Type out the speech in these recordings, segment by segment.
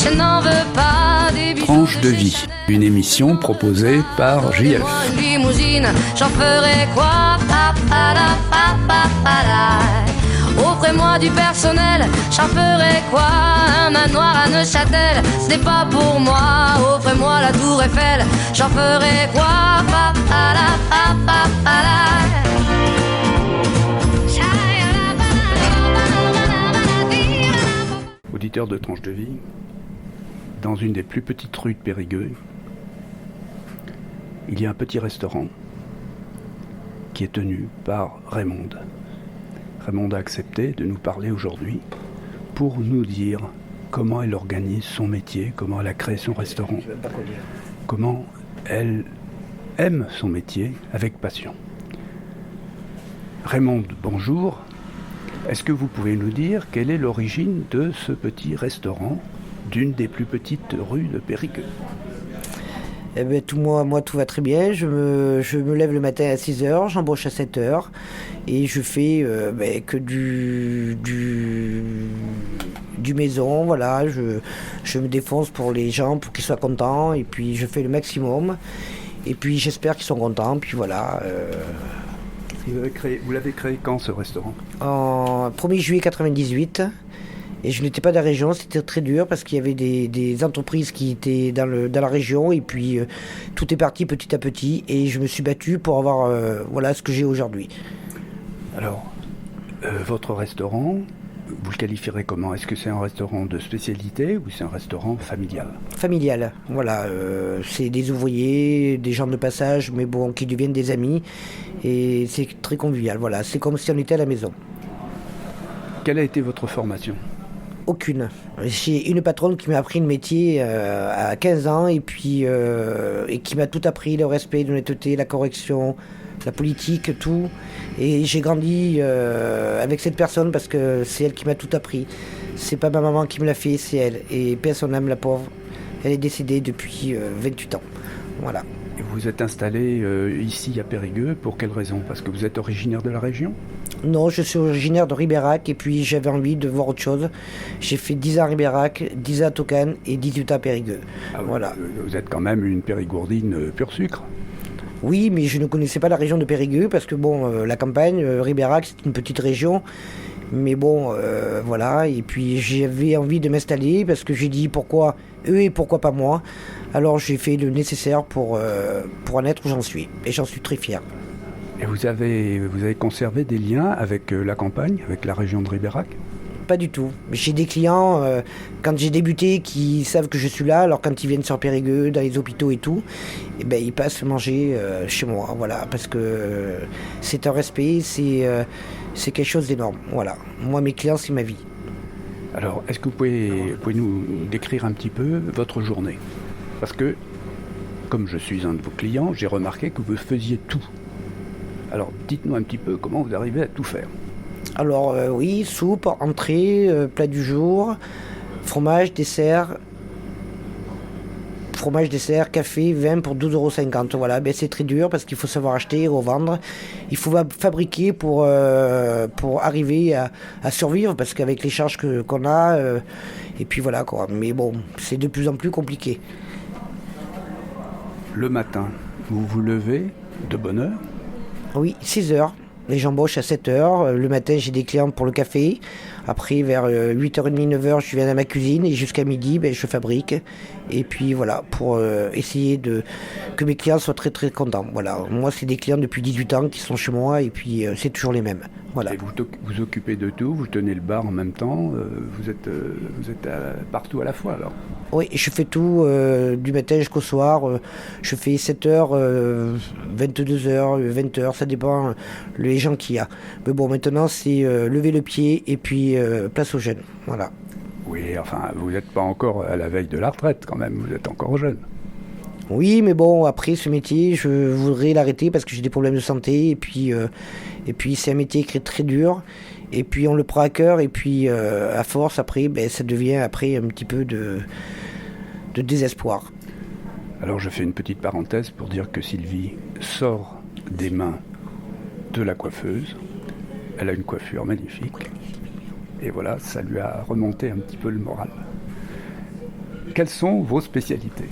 Je n'en veux pas des bijoux. Tranche de vie, une émission proposée par JF. Une limousine, j'en ferai quoi? Offrez-moi du personnel, j'en ferai quoi? Un manoir à Neuchâtel, ce n'est pas pour moi. Offrez-moi la tour Eiffel, j'en ferai quoi? Auditeur de Tranche de vie, dans une des plus petites rues de Périgueux, il y a un petit restaurant qui est tenu par Raymonde. Raymonde a accepté de nous parler aujourd'hui pour nous dire comment elle organise son métier, comment elle a créé son restaurant, comment elle aime son métier avec passion. Raymonde, bonjour. Est-ce que vous pouvez nous dire quelle est l'origine de ce petit restaurant d'une des plus petites rues de Périgueux? Eh ben, moi, tout va très bien. Je me lève le matin à 6h, j'embauche à 7h et je fais que du maison. Voilà, je me défonce pour les gens, pour qu'ils soient contents, et puis je fais le maximum. Et puis j'espère qu'ils sont contents, puis voilà. Vous l'avez créé quand, ce restaurant? En 1er juillet 98. Et je n'étais pas de la région, c'était très dur parce qu'il y avait des entreprises qui étaient dans la région, et puis tout est parti petit à petit et je me suis battu pour avoir ce que j'ai aujourd'hui. Alors, votre restaurant, vous le qualifierez comment? Est-ce que c'est un restaurant de spécialité ou c'est un restaurant familial? Familial, voilà. C'est des ouvriers, des gens de passage, mais bon, qui deviennent des amis, et c'est très convivial. Voilà, c'est comme si on était à la maison. Quelle a été votre formation? Aucune. J'ai une patronne qui m'a appris le métier à 15 ans et puis et qui m'a tout appris, le respect, l'honnêteté, la correction, la politique, tout. Et j'ai grandi avec cette personne parce que c'est elle qui m'a tout appris. C'est pas ma maman qui me l'a fait, c'est elle. Et paix à son âme, la pauvre. Elle est décédée depuis 28 ans. Voilà. Et vous êtes installé ici à Périgueux, pour quelle raison? Parce que vous êtes originaire de la région? Non, je suis originaire de Ribérac et puis j'avais envie de voir autre chose. J'ai fait 10 ans à Ribérac, 10 ans à Tocane et 18 ans à Périgueux. Ah, voilà. Vous êtes quand même une périgourdine pur sucre. Oui, mais je ne connaissais pas la région de Périgueux parce que la campagne, Ribérac, c'est une petite région. Mais bon, voilà. Et puis j'avais envie de m'installer parce que j'ai dit pourquoi eux et pourquoi pas moi. Alors j'ai fait le nécessaire pour en être où j'en suis. Et j'en suis très fier. Et vous avez conservé des liens avec la campagne, avec la région de Ribérac? Pas du tout. J'ai des clients, quand j'ai débuté, qui savent que je suis là, alors quand ils viennent sur Périgueux, dans les hôpitaux et tout, ils passent manger chez moi, voilà, parce que c'est un respect, c'est quelque chose d'énorme, voilà. Moi, mes clients, c'est ma vie. Alors, est-ce que vous pouvez nous décrire un petit peu votre journée? Parce que, comme je suis un de vos clients, j'ai remarqué que vous faisiez tout. Alors, dites-nous un petit peu comment vous arrivez à tout faire. Alors, oui, soupe, entrée, plat du jour, fromage, dessert, café, vin pour 12,50 €. Voilà, c'est très dur parce qu'il faut savoir acheter, revendre. Il faut fabriquer pour arriver à survivre parce qu'avec les charges qu'on a, et puis voilà quoi. Mais bon, c'est de plus en plus compliqué. Le matin, vous vous levez de bonne heure? Oui, 6h. Et j'embauche à 7h. Le matin, j'ai des clients pour le café. Après, vers 8h30, 9h, je viens à ma cuisine. Et jusqu'à midi, je fabrique. Et puis voilà, pour essayer que mes clients soient très très contents. Voilà. Moi, c'est des clients depuis 18 ans qui sont chez moi. Et puis, c'est toujours les mêmes. Voilà. Et vous occupez de tout, vous tenez le bar en même temps. Vous êtes partout à la fois alors? Oui, je fais tout, du matin jusqu'au soir. Je fais 7h, 22h, 20h, ça dépend les gens qu'il y a. Mais bon, maintenant, c'est lever le pied et puis place aux jeunes. Voilà. Oui, enfin, vous n'êtes pas encore à la veille de la retraite quand même, vous êtes encore jeune. Oui, mais bon, après ce métier, je voudrais l'arrêter parce que j'ai des problèmes de santé. Et puis c'est un métier qui est très dur. Et puis on le prend à cœur. Et puis à force, après, ça devient après un petit peu de désespoir. Alors je fais une petite parenthèse pour dire que Sylvie sort des mains de la coiffeuse. Elle a une coiffure magnifique. Et voilà, ça lui a remonté un petit peu le moral. quelles sont vos spécialités?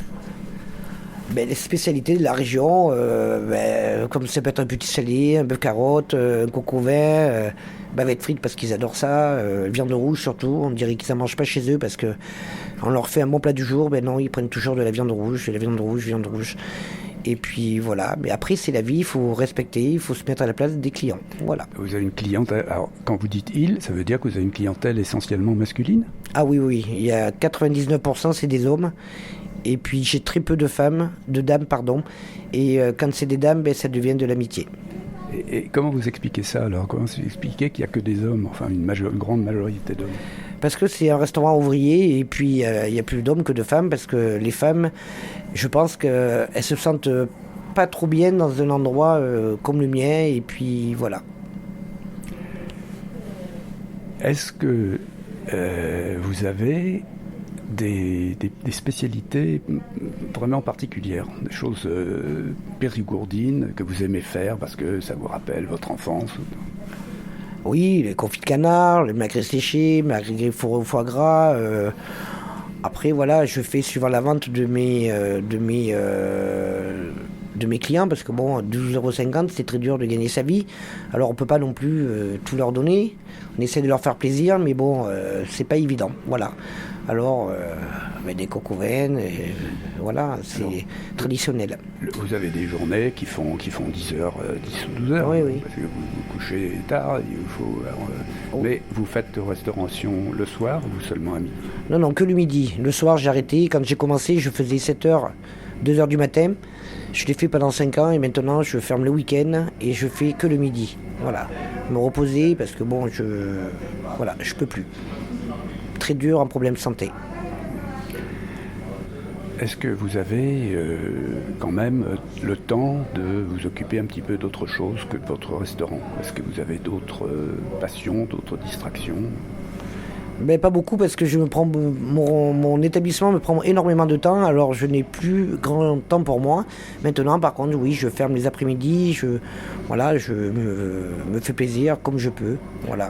Les spécialités de la région, comme ça peut être un petit salé, un bœuf carotte, un coq au vin, bavette frite parce qu'ils adorent ça, viande rouge surtout, on dirait qu'ils n'en mangent pas chez eux parce que on leur fait un bon plat du jour, non, ils prennent toujours de la viande rouge, viande rouge. Et puis voilà, mais après c'est la vie, il faut respecter, il faut se mettre à la place des clients, voilà. Vous avez une clientèle, alors quand vous dites « ça veut dire que vous avez une clientèle essentiellement masculine? Ah oui, il y a 99% c'est des hommes. Et puis j'ai très peu de dames, et quand c'est des dames, ça devient de l'amitié. Et comment vous expliquez ça alors? Comment vous expliquez qu'il n'y a que des hommes, enfin une grande majorité d'hommes? Parce que c'est un restaurant ouvrier, et puis il y a plus d'hommes que de femmes, parce que les femmes, je pense qu'elles se sentent pas trop bien dans un endroit comme le mien, et puis voilà. Est-ce que vous avez des spécialités vraiment particulières, des choses périgourdines que vous aimez faire parce que ça vous rappelle votre enfance? Oui, les confits de canard, les magrets séchés, magrets fourrés au foie gras. Après, voilà, je fais suivant la vente de mes clients parce que bon, 12,50 €, c'est très dur de gagner sa vie. Alors on peut pas non plus tout leur donner. On essaie de leur faire plaisir, mais bon, c'est pas évident. Voilà. Alors, des coq au vin, voilà, c'est traditionnel. Vous avez des journées qui font 10 heures, 10 ou 12 heures. Oui. Parce que vous couchez tard, il faut. Mais vous faites restauration le soir ou seulement à midi? Non, que le midi. Le soir, j'ai arrêté. Quand j'ai commencé, je faisais 7 heures, 2 heures du matin. Je l'ai fait pendant 5 ans et maintenant, je ferme le week-end et je fais que le midi. Voilà. Me reposer parce que bon, je peux plus. Très dur, un problème de santé. Est-ce que vous avez quand même le temps de vous occuper un petit peu d'autre chose que de votre restaurant? Est-ce que vous avez d'autres passions, d'autres distractions? Pas beaucoup parce que mon établissement me prend énormément de temps, alors je n'ai plus grand temps pour moi. Maintenant, par contre, oui, je ferme les après-midi, je me fais plaisir comme je peux. Voilà.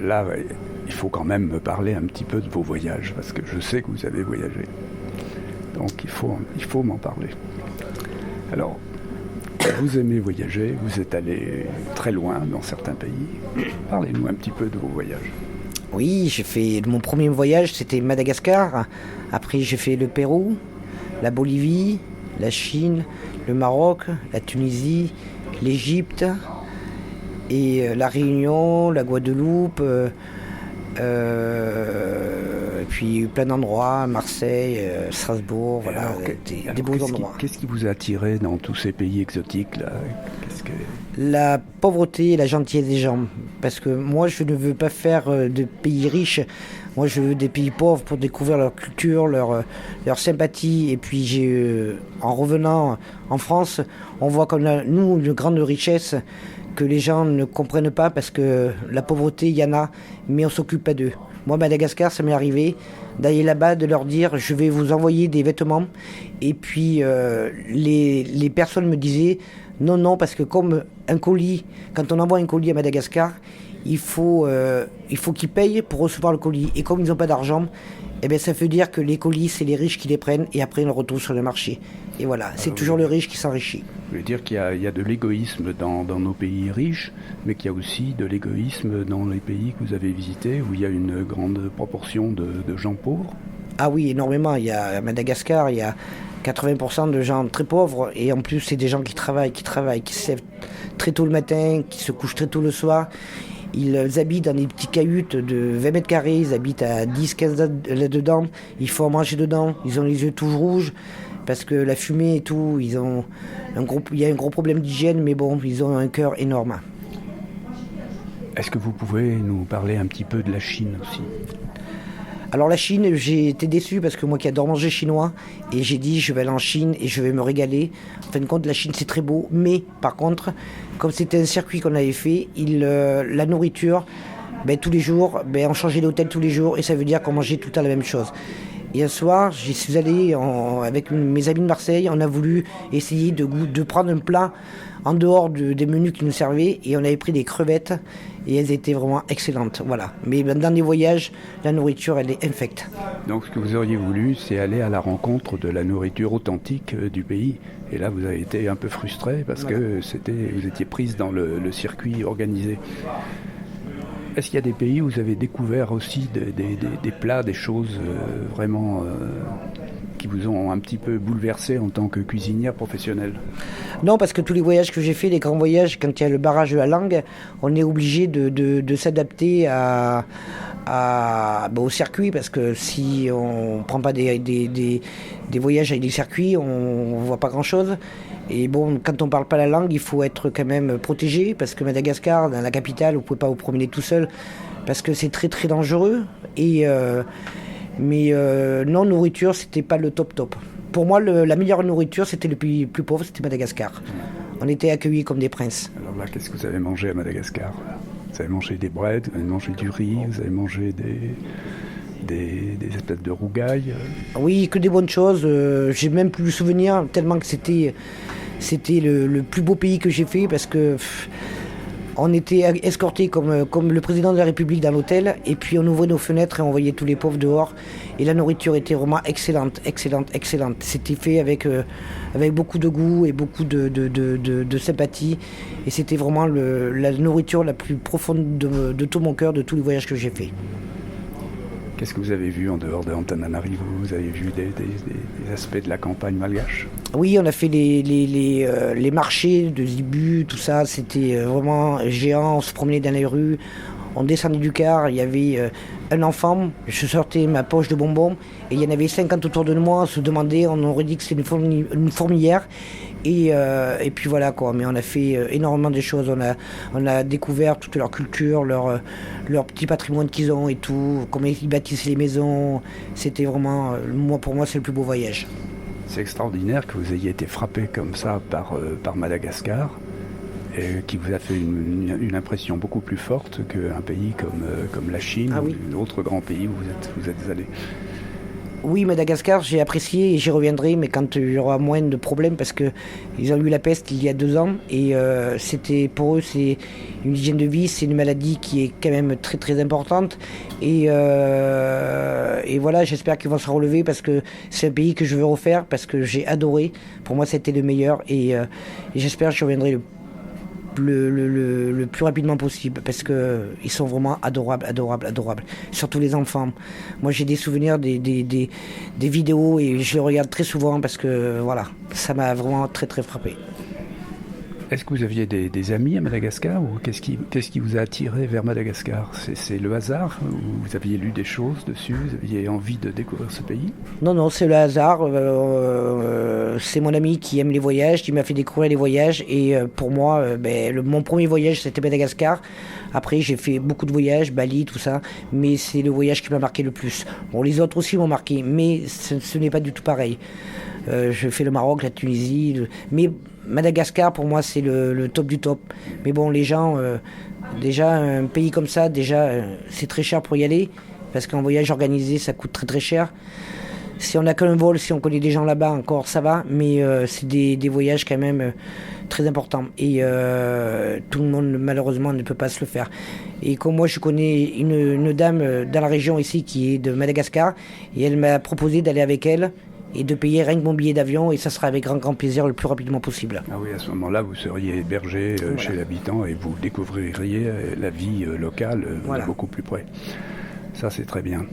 Là, il faut quand même me parler un petit peu de vos voyages, parce que je sais que vous avez voyagé. Donc il faut m'en parler. Alors, vous aimez voyager, vous êtes allé très loin dans certains pays. Parlez-nous un petit peu de vos voyages. Oui, j'ai fait mon premier voyage, c'était Madagascar. Après, j'ai fait le Pérou, la Bolivie, la Chine, le Maroc, la Tunisie, l'Égypte, et la Réunion, la Guadeloupe, et puis plein d'endroits, Marseille, Strasbourg, voilà, des beaux endroits. Qu'est-ce qui vous a attiré dans tous ces pays exotiques là? La pauvreté et la gentillesse des gens. Parce que moi, je ne veux pas faire de pays riches. Moi, je veux des pays pauvres pour découvrir leur culture, leur sympathie. Et puis, en revenant en France, on voit qu'on a, nous, une grande richesse que les gens ne comprennent pas parce que la pauvreté, il y en a, mais on ne s'occupe pas d'eux. Moi, Madagascar, ça m'est arrivé d'aller là-bas, de leur dire « je vais vous envoyer des vêtements ». Et puis, les personnes me disaient « non, parce que comme un colis, quand on envoie un colis à Madagascar, il faut qu'ils payent pour recevoir le colis. Et comme ils n'ont pas d'argent, ça veut dire que les colis, c'est les riches qui les prennent et après, ils le retrouvent sur le marché. Et voilà, c'est toujours le riche qui s'enrichit. Vous voulez dire qu'il y a de l'égoïsme dans nos pays riches, mais qu'il y a aussi de l'égoïsme dans les pays que vous avez visités, où il y a une grande proportion de gens pauvres? Ah oui, énormément. À Madagascar, il y a 80% de gens très pauvres, et en plus, c'est des gens qui travaillent, qui se lèvent très tôt le matin, qui se couchent très tôt le soir. Ils habitent dans des petites cahutes de 20 mètres carrés, ils habitent à 10-15 là-dedans, il faut en manger dedans, ils ont les yeux tout rouges, parce que la fumée et tout, il y a un gros problème d'hygiène, mais bon, ils ont un cœur énorme. Est-ce que vous pouvez nous parler un petit peu de la Chine aussi? Alors la Chine, j'ai été déçu parce que moi qui adore manger chinois, et j'ai dit je vais aller en Chine et je vais me régaler. En fin de compte, la Chine c'est très beau, mais par contre, comme c'était un circuit qu'on avait fait, la nourriture, tous les jours, on changeait d'hôtel tous les jours et ça veut dire qu'on mangeait tout le temps la même chose. Et un soir, j'y suis allé avec mes amis de Marseille. On a voulu essayer de prendre un plat en dehors des menus qui nous servaient. Et on avait pris des crevettes et elles étaient vraiment excellentes. Voilà. Mais dans les voyages, la nourriture, elle est infecte. Donc ce que vous auriez voulu, c'est aller à la rencontre de la nourriture authentique du pays. Et là, vous avez été un peu frustré parce que vous étiez prise dans le circuit organisé. Est-ce qu'il y a des pays où vous avez découvert aussi des plats, des choses vraiment qui vous ont un petit peu bouleversé en tant que cuisinière professionnelle? Non, parce que tous les voyages que j'ai faits, les grands voyages, quand il y a le barrage de la langue, on est obligé de s'adapter au circuit, parce que si on ne prend pas des voyages avec des circuits, on ne voit pas grand-chose. Et bon, quand on ne parle pas la langue, il faut être quand même protégé, parce que Madagascar, dans la capitale, vous ne pouvez pas vous promener tout seul, parce que c'est très très dangereux. Mais non, nourriture, c'était pas le top. Pour moi, la meilleure nourriture, c'était le pays plus pauvre, c'était Madagascar. On était accueillis comme des princes. Alors là, qu'est-ce que vous avez mangé à Madagascar? Vous avez mangé des breads, vous avez mangé du riz, vous avez mangé des espèces de rougailles? Oui, que des bonnes choses. J'ai même plus le souvenir, tellement que c'était le plus beau pays que j'ai fait, parce que on était escortés comme le président de la République dans l'hôtel, et puis on ouvrait nos fenêtres et on voyait tous les pauvres dehors. Et la nourriture était vraiment excellente. C'était fait avec beaucoup de goût et beaucoup de sympathie. Et c'était vraiment la nourriture la plus profonde de tout mon cœur, de tous les voyages que j'ai faits. Qu'est-ce que vous avez vu en dehors de Antananarivo? Vous avez vu des aspects de la campagne malgache? Oui, on a fait les marchés de zibus, tout ça. C'était vraiment géant. On se promenait dans les rues. On descendait du car. Il y avait un enfant. Je sortais ma poche de bonbons. Et il y en avait 50 autour de moi. On se demandait, on aurait dit que c'était une fourmilière. Et puis voilà quoi, mais on a fait énormément de choses, on a découvert toute leur culture, leur petit patrimoine qu'ils ont et tout, comment ils bâtissaient les maisons. C'était vraiment, pour moi c'est le plus beau voyage. C'est extraordinaire que vous ayez été frappé comme ça par Madagascar, et qui vous a fait une impression beaucoup plus forte qu'un pays comme la Chine, ah, oui. ou d'autres grands pays où vous êtes allé. Oui, Madagascar, j'ai apprécié et j'y reviendrai, mais quand il y aura moins de problèmes, parce qu'ils ont eu la peste il y a 2 ans, et pour eux, c'est une hygiène de vie, c'est une maladie qui est quand même très très importante, et voilà, j'espère qu'ils vont se relever, parce que c'est un pays que je veux refaire, parce que j'ai adoré, pour moi c'était le meilleur, et j'espère que je reviendrai le plus rapidement possible, parce que ils sont vraiment adorables, surtout les enfants. Moi j'ai des souvenirs des vidéos et je les regarde très souvent, parce que voilà, ça m'a vraiment très très frappé. Est-ce que vous aviez des amis à Madagascar, ou qu'est-ce qui vous a attiré vers Madagascar? C'est le hasard, ou vous aviez lu des choses dessus, vous aviez envie de découvrir ce pays? Non, c'est le hasard. C'est mon ami qui aime les voyages, qui m'a fait découvrir les voyages, et pour moi, mon premier voyage c'était Madagascar. Après j'ai fait beaucoup de voyages, Bali, tout ça, mais c'est le voyage qui m'a marqué le plus. Bon, les autres aussi m'ont marqué, mais ce n'est pas du tout pareil. Je fais le Maroc, la Tunisie, mais Madagascar pour moi c'est le top du top. Mais bon, les gens, déjà un pays comme ça, c'est très cher pour y aller, parce qu'un voyage organisé ça coûte très très cher. Si on n'a qu'un vol, si on connaît des gens là-bas encore ça va, mais c'est des voyages quand même très importants, et tout le monde malheureusement ne peut pas se le faire. Et comme moi je connais une dame dans la région ici qui est de Madagascar, et elle m'a proposé d'aller avec elle et de payer rien que mon billet d'avion, et ça sera avec grand plaisir le plus rapidement possible. Ah oui, à ce moment-là, vous seriez hébergé voilà, chez l'habitant, et vous découvririez la vie locale voilà, beaucoup plus près. Ça, c'est très bien.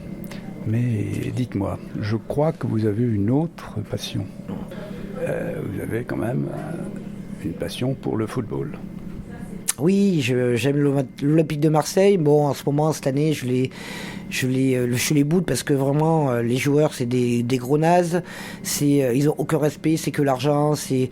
Mais dites-moi, je crois que vous avez une autre passion. Vous avez quand même une passion pour le football. Oui, j'aime l'Olympique de Marseille. Bon, en ce moment, cette année, je les boude, parce que vraiment les joueurs c'est des gros nazes, ils ont aucun respect, c'est que l'argent, c'est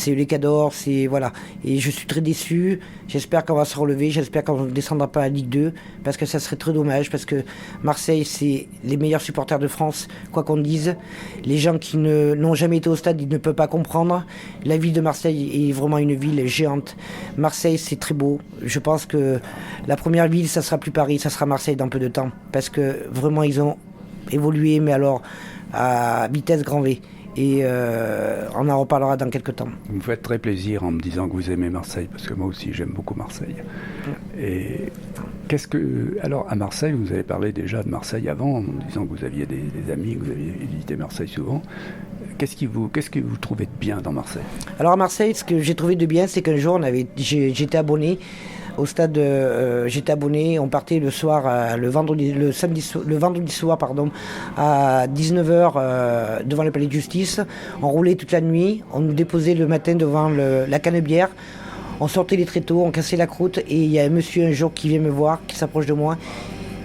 les cadors, c'est voilà. Et je suis très déçu. J'espère qu'on va se relever, j'espère qu'on ne descendra pas à Ligue 2, parce que ça serait très dommage, parce que Marseille c'est les meilleurs supporters de France, quoi qu'on dise. Les gens qui n'ont jamais été au stade, ils ne peuvent pas comprendre. La ville de Marseille est vraiment une ville géante. Marseille c'est très beau. Je pense que la première ville ça sera plus Paris, ça sera Marseille dans peu de temps, parce que vraiment ils ont évolué, mais alors à vitesse grand V. Et on en reparlera dans quelques temps. Vous me faites très plaisir en me disant que vous aimez Marseille, parce que moi aussi j'aime beaucoup Marseille. Et alors à Marseille, vous avez parlé déjà de Marseille avant, en disant que vous aviez des amis, que vous aviez visité Marseille souvent. Qu'est-ce que vous trouvez de bien dans Marseille? Alors à Marseille, ce que j'ai trouvé de bien, c'est qu'un jour j'étais abonné au stade, j'étais abonné, on partait le soir, le vendredi soir, à 19h devant le palais de justice. On roulait toute la nuit, on nous déposait le matin devant la Canebière. On sortait les tréteaux, on cassait la croûte et il y a un monsieur un jour qui vient me voir, qui s'approche de moi.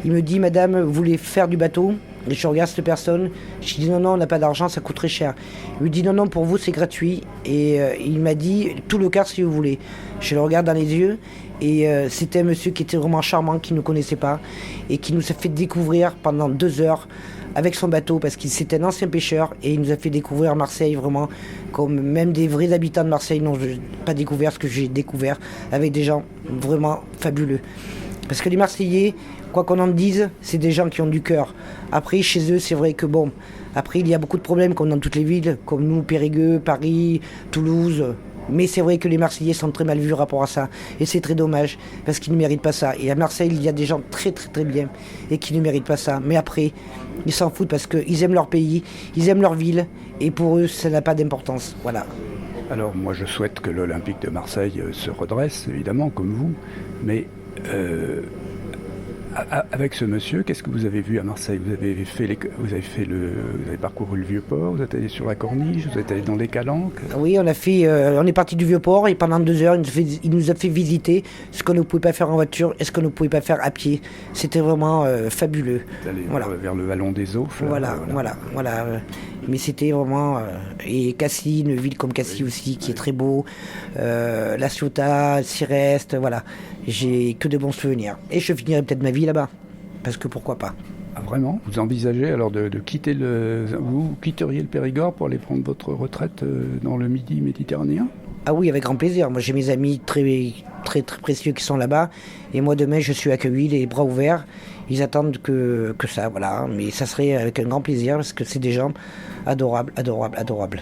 Il me dit: madame, vous voulez faire du bateau? Et je regarde cette personne, je dis: non, on n'a pas d'argent, ça coûte très cher. Il me dit: non, pour vous c'est gratuit. Et il m'a dit: tout le quart si vous voulez. Je le regarde dans les yeux et c'était un monsieur qui était vraiment charmant, qui ne nous connaissait pas et qui nous a fait découvrir pendant 2 heures avec son bateau, parce qu'il c'était un ancien pêcheur et il nous a fait découvrir Marseille vraiment, comme même des vrais habitants de Marseille n'ont pas découvert ce que j'ai découvert, avec des gens vraiment fabuleux. Parce que les Marseillais, quoi qu'on en dise, c'est des gens qui ont du cœur. Après, chez eux, c'est vrai que bon, après il y a beaucoup de problèmes comme dans toutes les villes, comme nous, Périgueux, Paris, Toulouse. Mais c'est vrai que les Marseillais sont très mal vus rapport à ça. Et c'est très dommage, parce qu'ils ne méritent pas ça. Et à Marseille, il y a des gens très très très bien et qui ne méritent pas ça. Mais après, ils s'en foutent parce qu'ils aiment leur pays, ils aiment leur ville. Et pour eux, ça n'a pas d'importance. Voilà. Alors moi, je souhaite que l'Olympique de Marseille se redresse, évidemment, comme vous. Mais avec ce monsieur, qu'est-ce que vous avez vu à Marseille? Vous avez parcouru le Vieux-Port, vous êtes allé sur la Corniche, vous êtes allé dans les Calanques? Oui, on est parti du Vieux-Port et pendant 2 heures, il nous a fait visiter ce qu'on ne pouvait pas faire en voiture et ce qu'on ne pouvait pas faire à pied. C'était vraiment fabuleux. Vous allez voilà. vers le Vallon des Eaux. Voilà. Mais c'était vraiment... et Cassis, une ville comme Cassis aussi, qui est très beau. La Ciotat, Céreste, voilà. J'ai que de bons souvenirs. Et je finirai peut-être ma vie là-bas. Parce que pourquoi pas. Ah, vraiment? Vous envisagez alors de quitter vous quitteriez le Périgord pour aller prendre votre retraite dans le Midi méditerranéen? Ah oui, avec grand plaisir. Moi, j'ai mes amis très, très, très précieux qui sont là-bas. Et moi, demain, je suis accueilli, les bras ouverts. Ils attendent que ça, voilà. Mais ça serait avec un grand plaisir parce que c'est des gens adorables.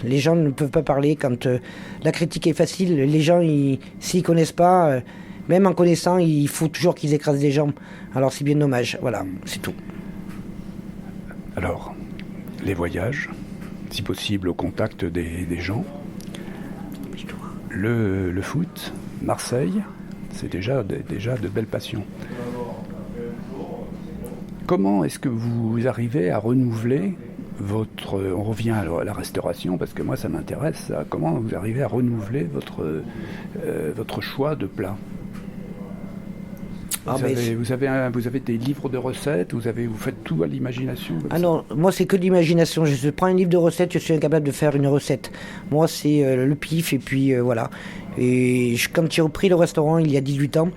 Les gens ne peuvent pas parler quand la critique est facile. Les gens, s'ils ne connaissent pas, même en connaissant, il faut toujours qu'ils écrasent des gens. Alors, c'est bien dommage. Voilà, c'est tout. Alors, les voyages, si possible au contact des gens. Le foot, Marseille, c'est déjà de belles passions. Comment est-ce que vous arrivez à renouveler on revient à la restauration, parce que moi ça m'intéresse, ça. Comment vous arrivez à renouveler votre choix de plat? Vous avez des livres de recettes, vous faites tout à l'imagination? Non, moi c'est que de l'imagination. Je prends un livre de recettes, je suis incapable de faire une recette. Moi c'est le pif et puis voilà. Et quand j'ai repris le restaurant il y a 18 ans,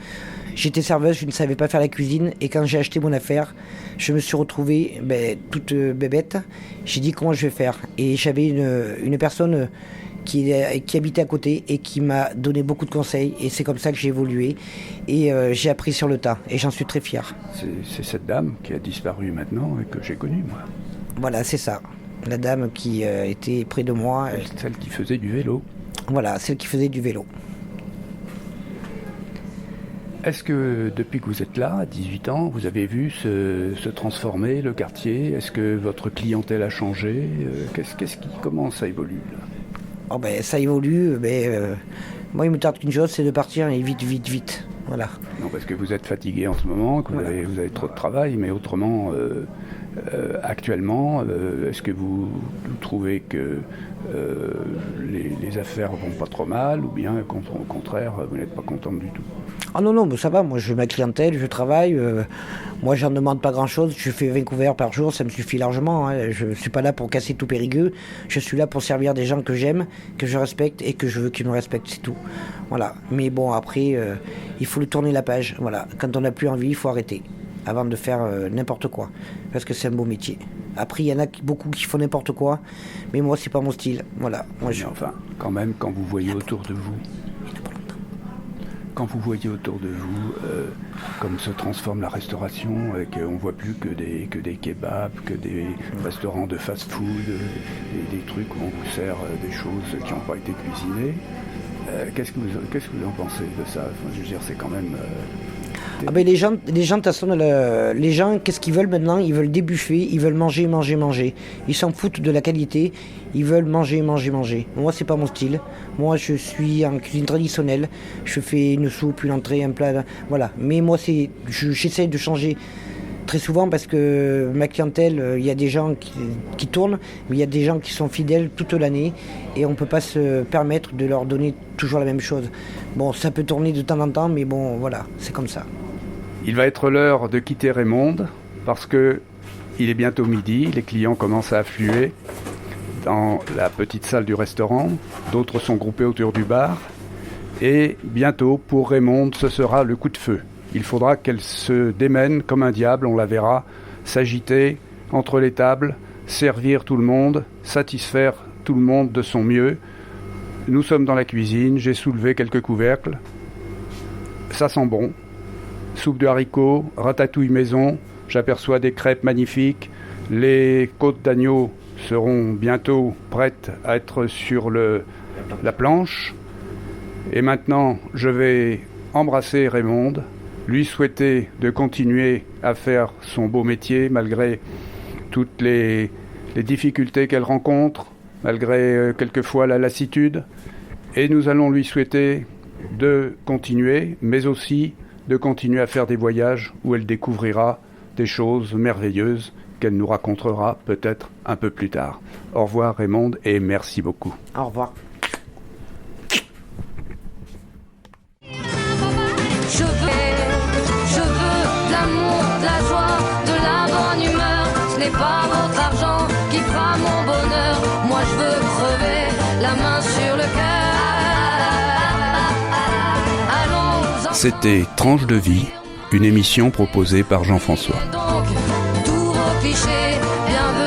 j'étais serveuse, je ne savais pas faire la cuisine et quand j'ai acheté mon affaire, je me suis retrouvée toute bébête. J'ai dit comment je vais faire et j'avais une personne qui habitait à côté et qui m'a donné beaucoup de conseils et c'est comme ça que j'ai évolué et j'ai appris sur le tas et j'en suis très fier. C'est cette dame qui a disparu maintenant et que j'ai connue moi. Voilà, c'est ça. La dame qui était près de moi. Celle qui faisait du vélo. Voilà, celle qui faisait du vélo. Est-ce que depuis que vous êtes là, à 18 ans, vous avez vu se transformer le quartier? Est-ce que votre clientèle a changé? Comment ça évolue là? Ça évolue. Moi, il me tarde qu'une chose, c'est de partir et vite. Voilà. Non, parce que vous êtes fatigué en ce moment, que voilà. vous avez trop de travail, mais autrement, actuellement, est-ce que vous trouvez que les affaires vont pas trop mal, ou bien au contraire, vous n'êtes pas contente du tout? Ah non, mais ça va, moi j'ai ma clientèle, je travaille, moi j'en demande pas grand chose, je fais 20 couverts par jour, ça me suffit largement, hein. Je suis pas là pour casser tout Périgueux, je suis là pour servir des gens que j'aime, que je respecte et que je veux qu'ils me respectent, c'est tout. Voilà, mais bon après, il faut le tourner la page, voilà, quand on n'a plus envie, il faut arrêter, avant de faire n'importe quoi, parce que c'est un beau métier. Après, il y en a beaucoup qui font n'importe quoi, mais moi c'est pas mon style, voilà. Enfin, quand même, quand vous voyez autour de vous... Quand vous voyez autour de vous comme se transforme la restauration, et qu'on ne voit plus que des kebabs, que des restaurants de fast-food, et des trucs où on vous sert des choses qui n'ont pas été cuisinées, qu'est-ce que vous en pensez de ça? Enfin, je veux dire, c'est quand même... Ah ben les gens, de toute façon, les gens, qu'est-ce qu'ils veulent maintenant? Ils veulent des buffets, ils veulent manger. Ils s'en foutent de la qualité, ils veulent manger. Moi, c'est pas mon style. Moi, je suis en cuisine traditionnelle. Je fais une soupe, une entrée, un plat, voilà. Mais moi, j'essaie de changer très souvent parce que ma clientèle, il y a des gens qui tournent, mais il y a des gens qui sont fidèles toute l'année et on ne peut pas se permettre de leur donner toujours la même chose. Bon, ça peut tourner de temps en temps, mais bon, voilà, c'est comme ça. Il va être l'heure de quitter Raymonde parce que il est bientôt midi, les clients commencent à affluer dans la petite salle du restaurant, d'autres sont groupés autour du bar et bientôt pour Raymonde ce sera le coup de feu. Il faudra qu'elle se démène comme un diable, on la verra, s'agiter entre les tables, servir tout le monde, satisfaire tout le monde de son mieux. Nous sommes dans la cuisine, j'ai soulevé quelques couvercles, ça sent bon. Soupe de haricots, ratatouille maison, j'aperçois des crêpes magnifiques, les côtes d'agneau seront bientôt prêtes à être sur la planche. Et maintenant, je vais embrasser Raymonde, lui souhaiter de continuer à faire son beau métier malgré toutes les difficultés qu'elle rencontre, malgré quelquefois la lassitude. Et nous allons lui souhaiter de continuer, mais aussi de continuer à faire des voyages où elle découvrira des choses merveilleuses qu'elle nous racontera peut-être un peu plus tard. Au revoir Raymonde et merci beaucoup. Au revoir. Je veux de l'amour, de la joie, de la bonne humeur. Ce n'est pas votre argent qui fera mon bonheur. Moi je veux crever la main sur le cœur. Allons. C'était Tranche de vie, une émission proposée par Jean-François. Donc, tous vos clichés, bienvenue.